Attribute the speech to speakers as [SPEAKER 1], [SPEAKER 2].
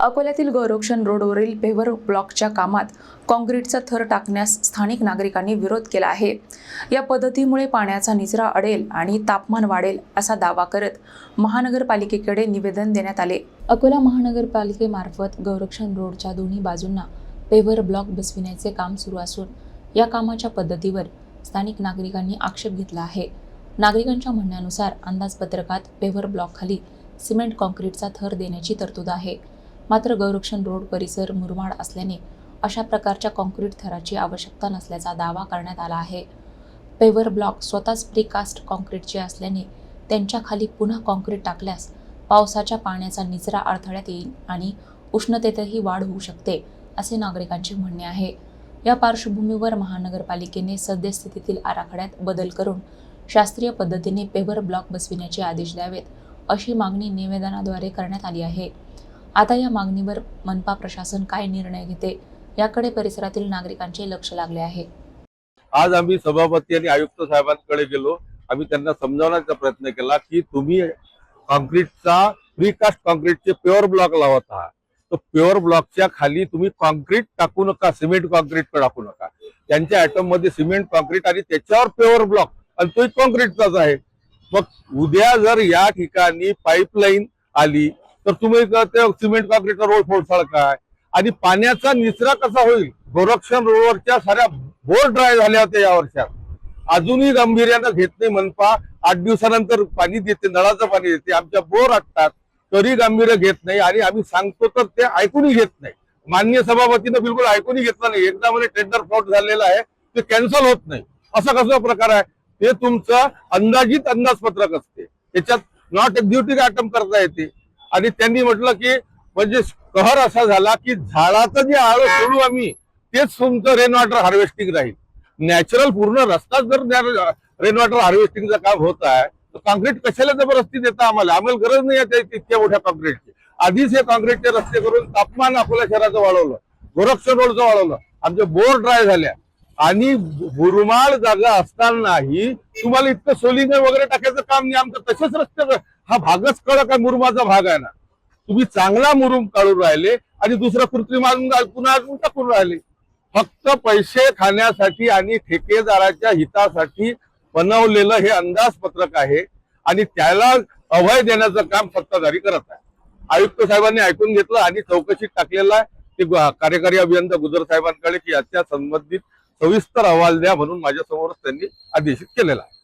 [SPEAKER 1] अकोल्यातील गोरक्षण रोडवरील पेव्हर ब्लॉकच्या कामात काँक्रीटचा थर टाकण्यास स्थानिक नागरिकांनी विरोध केला आहे। या पद्धतीमुळे पाण्याचा निचरा अडेल आणि तापमान वाढेल असा दावा करत महानगरपालिकेकडे निवेदन देण्यात आले। अकोला महानगरपालिकेमार्फत गोरक्षण रोडच्या दोन्ही बाजूंना पेव्हर ब्लॉक बसविण्याचे काम सुरू असून या कामाच्या पद्धतीवर स्थानिक नागरिकांनी आक्षेप घेतला आहे। नागरिकांच्या म्हणण्यानुसार अंदाजपत्रकात पेव्हर ब्लॉकखाली सिमेंट काँक्रीटचा थर देण्याची तरतूद आहे। मात्र गोरक्षण रोड परिसर मुरमाड असल्याने अशा प्रकारच्या काँक्रीट थराची आवश्यकता नसल्याचा दावा करण्यात आला आहे। पेव्हर ब्लॉक स्वतःच प्रीकास्ट काँक्रीटचे असल्याने त्यांच्या खाली पुन्हा काँक्रीट टाकल्यास पावसाच्या पाण्याचा निचरा अडथळ्यात येईल आणि उष्णतेतही वाढ होऊ शकते असे नागरिकांचे म्हणणे आहे। या पार्श्वभूमीवर महानगरपालिकेने सद्यस्थितीतील आराखड्यात बदल करून शास्त्रीय पद्धतीने पेव्हर ब्लॉक बसविण्याचे आदेश द्यावेत अशी मागणी निवेदनाद्वारे करण्यात आली आहे। आता या मागणीवर मनपा प्रशासन काय निर्णय घेते याकडे परिसरातील नागरिकांचे लक्ष लागले आहे।
[SPEAKER 2] आज आम्ही सभापती आणि आयुक्त साहेबांकडे गेलो। आम्ही त्यांना समजावण्याचा प्रयत्न केला की तुम्ही काँक्रीटचा प्रीकास्ट काँक्रीटचे प्युअर ब्लॉक लावत आहात, तो प्युअर ब्लॉकच्या खाली तुम्ही काँक्रीट टाकू नका, सिमेंट काँक्रीट टाकू नका। त्यांच्या आयटम मध्ये सिमेंट काँक्रीट आणि त्याच्यावर प्युअर ब्लॉक आणि तो काँक्रीटचाच आहे। मग उद्या जर या ठिकाणी पाईपलाईन आली तर तुम्ही ते सिमेंट काँक्रीटचा रोड फोडसाळ काय आणि पाण्याचा निचरा कसा होईल? गोरक्षण रोडवरच्या साऱ्या बोर ड्राय झाल्या होत्या या वर्षात, अजूनही गांभीर्यानं घेत नाही मनपा। 8 दिवसानंतर पाणी देते, नळाचं पाणी देते, आमच्या बोर असतात तरी गांभीर्य घेत नाही आणि आम्ही सांगतो तर ते ऐकूनही घेत नाही। माननीय सभापतीनं बिलकुल ऐकूनही घेतलं नाही। एकदा म्हणजे टेंडर फ्लॉट झालेला आहे ते कॅन्सल होत नाही, असा कसा प्रकार आहे? ते तुमचं अंदाजित अंदाजपत्रक असते, त्याच्यात नॉट एक्झिक्युटिव्ह आयटम करता येते। आणि त्यांनी म्हटलं की म्हणजे कहर असा झाला की झाडाचं जे आळं सोडू आम्ही तेच तुमचं रेन वॉटर हार्वेस्टिंग राहील। नॅचरल पूर्ण रस्ताच जर रेन वॉटर हार्वेस्टिंगचं काम होत आहे तर काँक्रीट कशाला जबरदस्ती देता? आम्हाला गरज नाही आहे तितक्या मोठ्या काँक्रीटची। आधीच हे काँक्रीटचे रस्ते करून तापमान अकोला शहराचं वाढवलं, गोरक्षण रोडचं वाढवलं, आमचे बोर ड्राय झाल्या आणि मुरमाड जागा असतानाही तुम्हाला इतकं सोलिंग वगैरे टाकायचं काम नाही आमचं। तसेच रस्ते, हा भागच कडक आहे, मुरुमाचा भाग आहे ना। तुम्ही चांगला मुरुम काढून राहिले आणि दुसरा कृत्रिम पुन्हा टाकून राहिले। फक्त पैसे खाण्यासाठी आणि ठेकेदाराच्या हितासाठी बनवलेलं हे अंदाजपत्रक आहे आणि त्याला अभय देण्याचं काम सत्ताधारी करत आहे। आयुक्त साहेबांनी ऐकून घेतलं आणि चौकशीत टाकलेलं आहे ते कार्यकारी अभियंता गुजर साहेबांकडे की याच्या संबंधित सविस्तर अहवाल द्या म्हणून माझ्या समोरच त्यांनी आदेशित केलेला आहे।